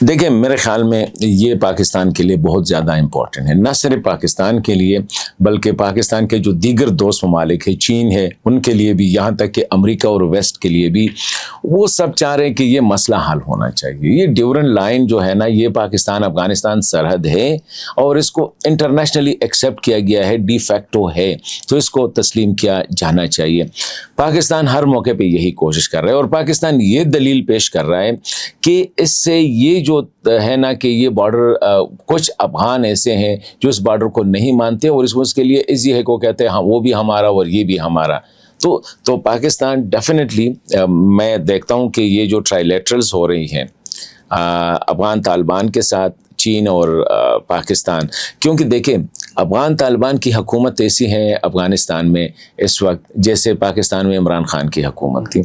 دیکھیں میرے خیال میں یہ پاکستان کے لیے بہت زیادہ امپورٹنٹ ہے، نہ صرف پاکستان کے لیے بلکہ پاکستان کے جو دیگر دوست ممالک ہیں، چین ہے، ان کے لیے بھی، یہاں تک کہ امریکہ اور ویسٹ کے لیے بھی، وہ سب چاہ رہے ہیں کہ یہ مسئلہ حل ہونا چاہیے۔ یہ ڈیورنٹ لائن جو ہے نا، یہ پاکستان افغانستان سرحد ہے اور اس کو انٹرنیشنلی ایکسیپٹ کیا گیا ہے، ڈی فیکٹو ہے، تو اس کو تسلیم کیا جانا چاہیے۔ پاکستان ہر موقع پہ یہی کوشش کر رہا ہے اور پاکستان یہ دلیل پیش کر رہا ہے کہ اس سے یہ جو ہے نا کہ یہ بارڈر، کچھ افغان ایسے ہیں جو اس بارڈر کو نہیں مانتے اور اس کے لیے ایزی ہے کو کہتے ہیں ہاں وہ بھی ہمارا اور یہ بھی ہمارا۔ تو پاکستان ڈیفینیٹلی، میں دیکھتا ہوں کہ یہ جو ٹرائی لیٹرلز ہو رہی ہیں افغان طالبان کے ساتھ، چین اور پاکستان، کیونکہ دیکھیں افغان طالبان کی حکومت ایسی ہے افغانستان میں اس وقت جیسے پاکستان میں عمران خان کی حکومت تھی۔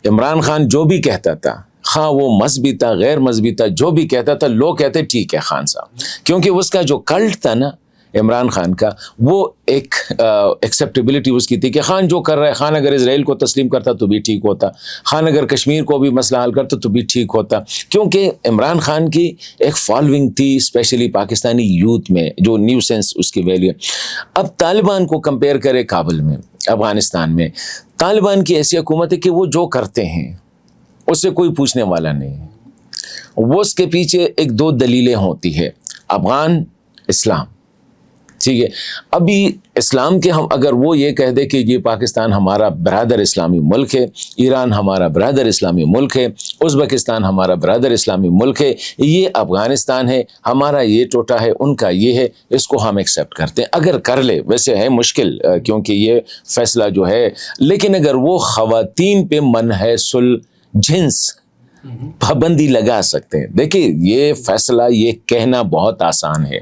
عمران خان جو بھی کہتا تھا، خواہ وہ مذہبی تھا غیر مذہبی تھا، جو بھی کہتا تھا لوگ کہتے ٹھیک ہے خان صاحب، کیونکہ اس کا جو کلٹ تھا نا عمران خان کا، وہ ایک ایکسیپٹیبلٹی اس کی تھی کہ خان جو کر رہا ہے، خان اگر اسرائیل کو تسلیم کرتا تو بھی ٹھیک ہوتا، خان اگر کشمیر کو بھی مسئلہ حل کرتا تو بھی ٹھیک ہوتا، کیونکہ عمران خان کی ایک فالوئنگ تھی اسپیشلی پاکستانی یوتھ میں، جو نیو سینس اس کی ویلیو۔ اب طالبان کو کمپیئر کرے کابل میں، افغانستان میں، طالبان کی ایسی حکومت ہے کہ وہ جو کرتے ہیں اس سے کوئی پوچھنے والا نہیں ہے۔ وہ اس کے پیچھے ایک دو دلیلیں ہوتی ہے، افغان اسلام، ٹھیک ہے۔ ابھی اسلام کے ہم اگر وہ یہ کہہ دے کہ یہ پاکستان ہمارا برادر اسلامی ملک ہے، ایران ہمارا برادر اسلامی ملک ہے، ازبکستان ہمارا برادر اسلامی ملک ہے، یہ افغانستان ہے ہمارا، یہ ٹوٹا ہے ان کا یہ ہے، اس کو ہم ایکسیپٹ کرتے ہیں۔ اگر کر لے، ویسے ہے مشکل کیونکہ یہ فیصلہ جو ہے، لیکن اگر وہ خواتین پہ منحص الجنس پابندی لگا سکتے ہیں، دیکھیں یہ فیصلہ، یہ کہنا بہت آسان ہے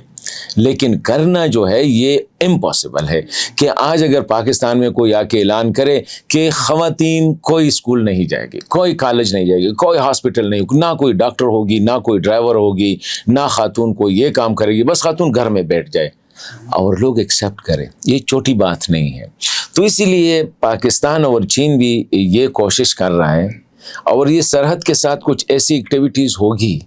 لیکن کرنا جو ہے یہ امپاسبل ہے۔ کہ آج اگر پاکستان میں کوئی آ کے اعلان کرے کہ خواتین کوئی اسکول نہیں جائے گی، کوئی کالج نہیں جائے گی، کوئی ہاسپٹل نہیں ہوگی، نہ کوئی ڈاکٹر ہوگی، نہ کوئی ڈرائیور ہوگی، نہ خاتون کوئی یہ کام کرے گی، بس خاتون گھر میں بیٹھ جائے اور لوگ ایکسیپٹ کریں، یہ چھوٹی بات نہیں ہے۔ تو اسی لیے پاکستان اور چین بھی یہ کوشش کر رہا ہے اور یہ سرحد کے ساتھ کچھ ایسی ایکٹیویٹیز ہوگی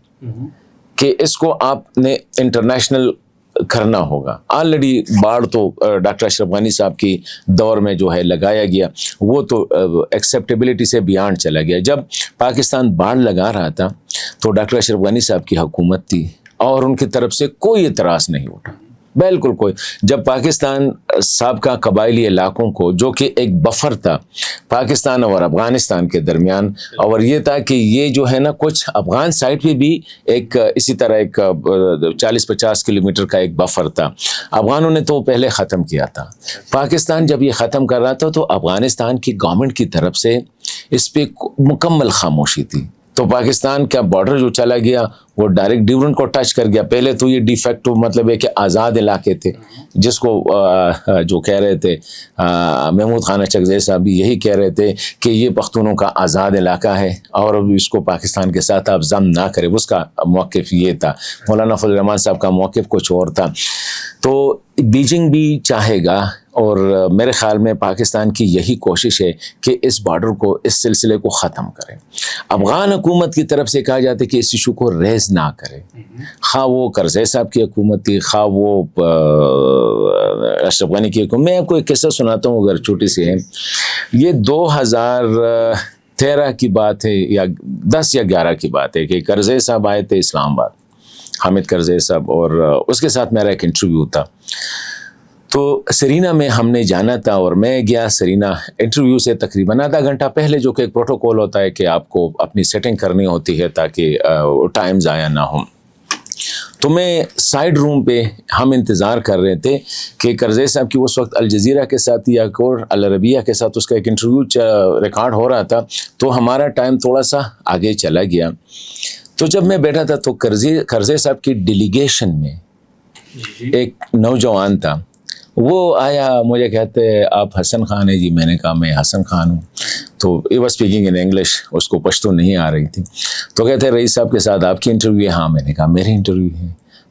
کہ اس کو آپ نے انٹرنیشنل کرنا ہوگا۔ آلریڈی باڑ تو ڈاکٹر اشرف غنی صاحب کی دور میں جو ہے لگایا گیا، وہ تو ایکسیپٹیبلٹی سے بیانڈ چلا گیا۔ جب پاکستان باڑ لگا رہا تھا تو ڈاکٹر اشرف غنی صاحب کی حکومت تھی اور ان کی طرف سے کوئی اعتراض نہیں اٹھا، بالکل کوئی۔ جب پاکستان سابقہ قبائلی علاقوں کو، جو کہ ایک بفر تھا پاکستان اور افغانستان کے درمیان، اور یہ تھا کہ یہ جو ہے نا کچھ افغان سائٹ پہ بھی ایک اسی طرح ایک 40-50 کلومیٹر کا ایک بفر تھا، افغانوں نے تو پہلے ختم کیا تھا۔ پاکستان جب یہ ختم کر رہا تھا تو افغانستان کی گورنمنٹ کی طرف سے اس پہ مکمل خاموشی تھی۔ تو پاکستان کا بارڈر جو چلا گیا وہ ڈائریکٹ ڈیورنٹ کو ٹچ کر گیا۔ پہلے تو یہ ڈی فیکٹو مطلب ہے کہ آزاد علاقے تھے، جس کو جو کہہ رہے تھے محمود خان اچکزئی صاحب بھی یہی کہہ رہے تھے کہ یہ پختونوں کا آزاد علاقہ ہے اور اس کو پاکستان کے ساتھ آپ ضم نہ کریں۔ اس کا موقف یہ تھا، مولانا فضل الرحمان صاحب کا موقف کچھ اور تھا۔ تو بیجنگ بھی چاہے گا اور میرے خیال میں پاکستان کی یہی کوشش ہے کہ اس بارڈر کو، اس سلسلے کو ختم کریں۔ افغان حکومت کی طرف سے کہا جاتا ہے کہ اس ایشو کو ریز نہ کرے، خواہ وہ کرزئی صاحب کی حکومت تھی، خواہ وہ اشرف غنی کی حکومت۔ میں آپ کو ایک قصہ سناتا ہوں اگر چھوٹی سی ہے۔ یہ 2013 کی بات ہے یا 10 یا 11 کی بات ہے کہ کرزئی صاحب آئے تھے اسلام آباد، حامد کرزئی صاحب، اور اس کے ساتھ میرا ایک انٹرویو تھا۔ تو سرینا میں ہم نے جانا تھا اور میں گیا سرینا انٹرویو سے تقریباً آدھا گھنٹہ پہلے، جو کہ ایک پروٹوکول ہوتا ہے کہ آپ کو اپنی سیٹنگ کرنی ہوتی ہے تاکہ ٹائم ضائع نہ ہو۔ تو میں سائڈ روم پہ ہم انتظار کر رہے تھے کہ کرزئی صاحب کی اس وقت الجزیرہ کے ساتھ یا العربیہ کے ساتھ اس کا ایک انٹرویو ریکارڈ ہو رہا تھا، تو ہمارا ٹائم تھوڑا سا آگے چلا گیا۔ تو جب میں بیٹھا تھا تو کرزئی صاحب کی ڈیلیگیشن میں ایک نوجوان تھا، وہ آیا، مجھے کہتے آپ حسن خان ہیں؟ جی میں نے کہا میں حسن خان ہوں۔ تو he was speaking in English, اس کو پشتو نہیں آ رہی تھی۔ تو کہتے رئیس صاحب کے ساتھ آپ کی انٹرویو ہے؟ ہاں۔ میں نے کہا میری انٹرویو ہے۔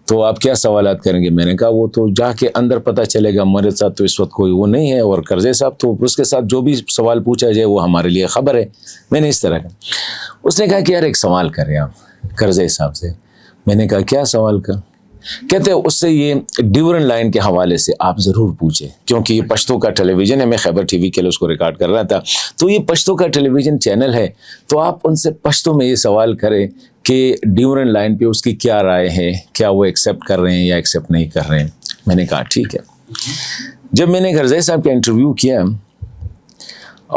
تو آپ کیا سوالات کریں گے؟ میں نے کہا وہ تو جا کے اندر پتہ چلے گا، میرے ساتھ تو اس وقت کوئی وہ نہیں ہے، اور کرزئی صاحب تو اس کے ساتھ جو بھی سوال پوچھا جائے وہ ہمارے لیے خبر ہے۔ میں نے اس طرح کا، اس نے کہا کہ یار ایک سوال کریں آپ کرزئی صاحب سے۔ میں نے کہا کیا سوال کا؟ کہتے ہیں اس سے یہ ڈیورن لائن کے حوالے سے آپ ضرور پوچھیں، کیونکہ یہ پشتو کا ٹیلی ویژن ہے، میں خیبر ٹی وی کے لیے اس کو ریکارڈ کر رہا تھا، تو یہ پشتو کا ٹیلی ویژن چینل ہے، تو آپ ان سے پشتو میں یہ سوال کریں کہ ڈیورن لائن پہ اس کی کیا رائے ہے، کیا وہ ایکسیپٹ کر رہے ہیں یا ایکسیپٹ نہیں کر رہے ہیں۔ میں نے کہا ٹھیک ہے۔ جب میں نے غرضائی صاحب کا انٹرویو کیا،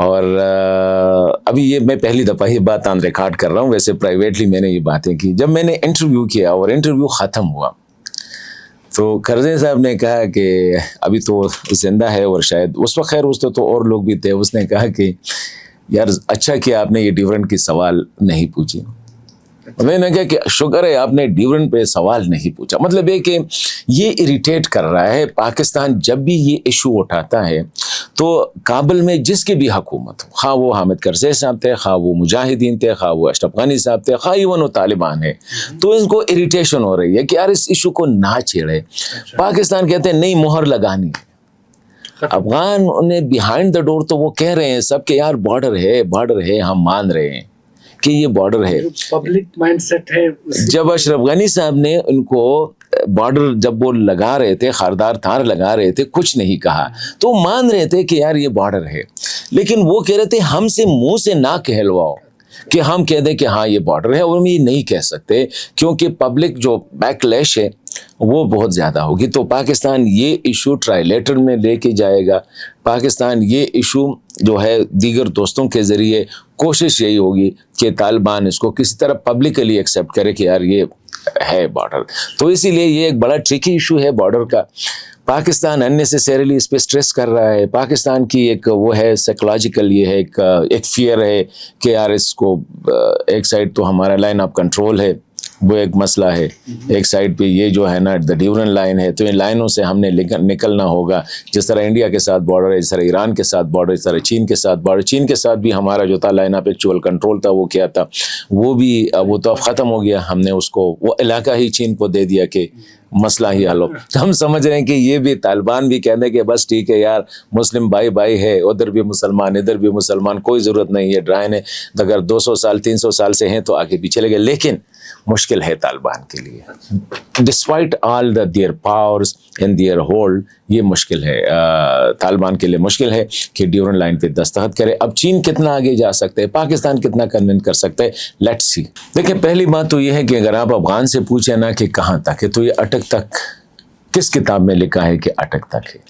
اور ابھی یہ میں پہلی دفعہ یہ بات آن ریکارڈ کر رہا ہوں، ویسے پرائیویٹلی میں نے یہ باتیں کی، جب میں نے انٹرویو کیا اور انٹرویو ختم ہوا تو کرزئی صاحب نے کہا کہ ابھی تو زندہ ہے اور شاید اس وقت خیر اس تو اور لوگ بھی تھے، اس نے کہا کہ یار اچھا کیا آپ نے یہ ڈیورنٹ کی سوال نہیں پوچھی۔ میں نے کہا کہ شکر ہے آپ نے ڈیورنٹ پہ سوال نہیں پوچھا، مطلب یہ کہ یہ اریٹیٹ کر رہا ہے پاکستان جب بھی یہ ایشو اٹھاتا ہے تو کابل میں جس کی بھی حکومت ہو، خواہ وہ حامد کرزئی صاحب تھے، خواہ وہ مجاہدین تھے، خواہ وہ اشرف غنی صاحب تھے، خواہ ایون وہ طالبان ہے، تو ان کو اریٹیشن ہو رہی ہے کہ یار اس ایشو کو نہ چھیڑے۔ پاکستان کہتے ہیں نہیں مہر لگانی، افغان انہیں بیہائنڈ دا ڈور تو وہ کہہ رہے ہیں سب کہ یار بارڈر ہے، ہم مان رہے ہیں کہ یہ بارڈر ہے۔ پبلک مائنڈ سیٹ ہے۔ جب اشرف غنی صاحب نے ان کو بارڈر جب وہ لگا رہے تھے، خاردار تھار لگا رہے تھے، کچھ نہیں کہا، تو مان رہے تھے کہ یار یہ بارڈر ہے، لیکن وہ کہہ رہے تھے ہم سے منہ سے نہ کہلواؤ کہ ہم کہہ دیں کہ ہاں یہ بارڈر ہے، اور ہم یہ نہیں کہہ سکتے کیونکہ پبلک جو بیک لیش ہے وہ بہت زیادہ ہوگی۔ تو پاکستان یہ ایشو ٹرائلیٹر میں لے کے جائے گا، پاکستان یہ ایشو جو ہے دیگر دوستوں کے ذریعے کوشش یہی ہوگی کہ طالبان اس کو کسی طرح پبلکلی ایکسیپٹ کرے کہ یار یہ ہے بارڈر۔ تو اسی لیے یہ ایک بڑا ٹرکی ایشو ہے بارڈر کا۔ پاکستان اننیسیسریلی اس پہ سٹریس کر رہا ہے، پاکستان کی ایک وہ ہے سائیکولوجیکل، یہ ہے ایک فیئر ہے کہ یار اس کو ایک سائڈ تو ہمارا لائن آف کنٹرول ہے، وہ ایک مسئلہ ہے، ایک سائڈ پہ یہ جو ہے نا دا ڈیورن لائن ہے، تو ان لائنوں سے ہم نے نکلنا ہوگا۔ جس طرح انڈیا کے ساتھ بارڈر ہے، جس طرح ایران کے ساتھ بارڈر، جس طرح چین کے ساتھ بارڈر، چین کے ساتھ بھی ہمارا جو تھا لائن آف ایکچوئل کنٹرول تھا وہ کیا تھا، وہ تو اب ختم ہو گیا، ہم نے اس کو وہ علاقہ ہی چین کو دے دیا کہ مسئلہ ہی حل ہو۔ ہم سمجھ رہے ہیں کہ یہ بھی طالبان بھی کہتے ہیں کہ بس ٹھیک ہے یار، مسلم بھائی ہے، ادھر بھی مسلمان ادھر بھی مسلمان، کوئی ضرورت نہیں ہے ڈرائن ہے، اگر 200 سال 300 سال سے ہیں تو آگے بھی چلے گئے، لیکن مشکل ہے طالبان کے لیے، despite all their powers and their hold, یہ مشکل ہے طالبان کے لیے، مشکل ہے کہ ڈیورن لائن پہ دستخط کرے۔ اب چین کتنا آگے جا سکتے ہیں، پاکستان کتنا کنونس کر سکتے ہیں، لیٹس سی۔ دیکھیں پہلی بات تو یہ ہے کہ اگر آپ افغان سے پوچھیں نا کہ کہاں تک ہے، تو یہ اٹک تک کس کتاب میں لکھا ہے کہ اٹک تک ہے،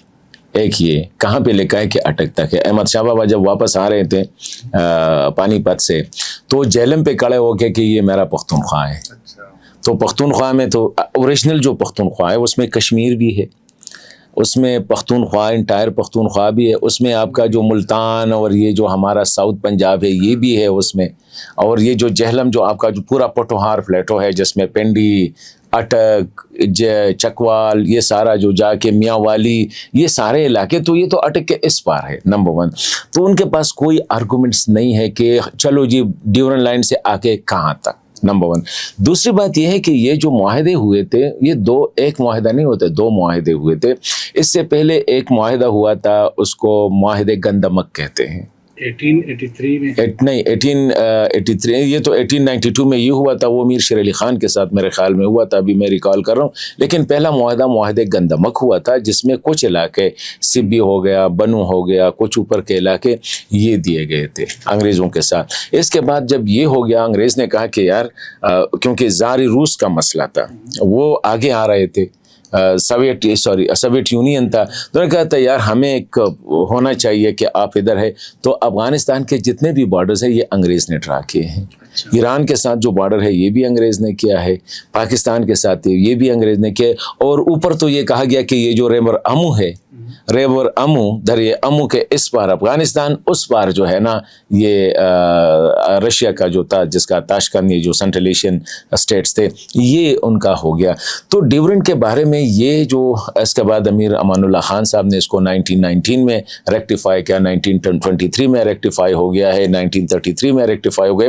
ایک یہ کہاں پہ لکھا ہے کہ اٹک تک ہے۔ احمد شاہ بابا جب واپس آ رہے تھے پانی پت سے، تو جہلم پہ کھڑے ہو کے کہ یہ میرا پختونخوا ہے، تو پختونخوا میں تو اوریجنل جو پختونخوا ہے اس میں کشمیر بھی ہے، اس میں پختونخوا انٹائر پختونخوا بھی ہے، اس میں آپ کا جو ملتان اور یہ جو ہمارا ساؤتھ پنجاب ہے یہ بھی ہے اس میں، اور یہ جو جہلم جو آپ کا جو پورا پٹوہار پلیٹو ہے جس میں پنڈی، اٹک، چکوال، یہ سارا جو جا کے میاں والی، یہ سارے علاقے، تو یہ تو اٹک کے اس پار ہے نمبر 1۔ تو ان کے پاس کوئی آرگومنٹس نہیں ہے کہ چلو جی ڈیورن لائن سے آگے کہاں تک، نمبر 1۔ دوسری بات یہ ہے کہ یہ جو معاہدے ہوئے تھے یہ ایک معاہدہ نہیں ہوتے، 2 معاہدے ہوئے تھے۔ اس سے پہلے ایک معاہدہ ہوا تھا، اس کو معاہدے گندمک کہتے ہیں، 1883 میں نہیں 1883، یہ تو 1892 میں یہ ہوا تھا، وہ میر شیر علی خان کے ساتھ میرے خیال میں ہوا تھا، ابھی میں ریکال کر رہا ہوں، لیکن پہلا معاہدے گندمک ہوا تھا جس میں کچھ علاقے سبی ہو گیا، بنو ہو گیا، کچھ اوپر کے علاقے یہ دیے گئے تھے انگریزوں کے ساتھ۔ اس کے بعد جب یہ ہو گیا، انگریز نے کہا کہ یار کیونکہ زار روس کا مسئلہ تھا، وہ آگے آ رہے تھے، سوویت یونین تھا، تو انہوں نے کہا تھا یار ہمیں ایک ہونا چاہیے کہ آپ ادھر ہے، تو افغانستان کے جتنے بھی بارڈرز ہیں یہ انگریز نے ڈرا کیے ہیں۔ ایران کے ساتھ جو بارڈر ہے یہ بھی انگریز نے کیا ہے، پاکستان کے ساتھ یہ بھی انگریز نے کیا ہے، اور اوپر تو یہ کہا گیا کہ یہ جو ریور امو ہے، ریور امو دریا امو کے اس پار افغانستان، اس پار جو ہے نا یہ رشیا کا جو تھا، جس کا تاشکند، یہ جو سینٹرل ایشین اسٹیٹس تھے، یہ ان کا ہو گیا۔ تو ڈیورنٹ کے بارے میں یہ جو اس کے بعد امیر امان اللہ خان صاحب نے اس کو 1919 میں ریکٹیفائی کیا، 1923 میں ریکٹیفائی ہو گیا ہے، 1933 میں ریکٹیفائی ہو گئے،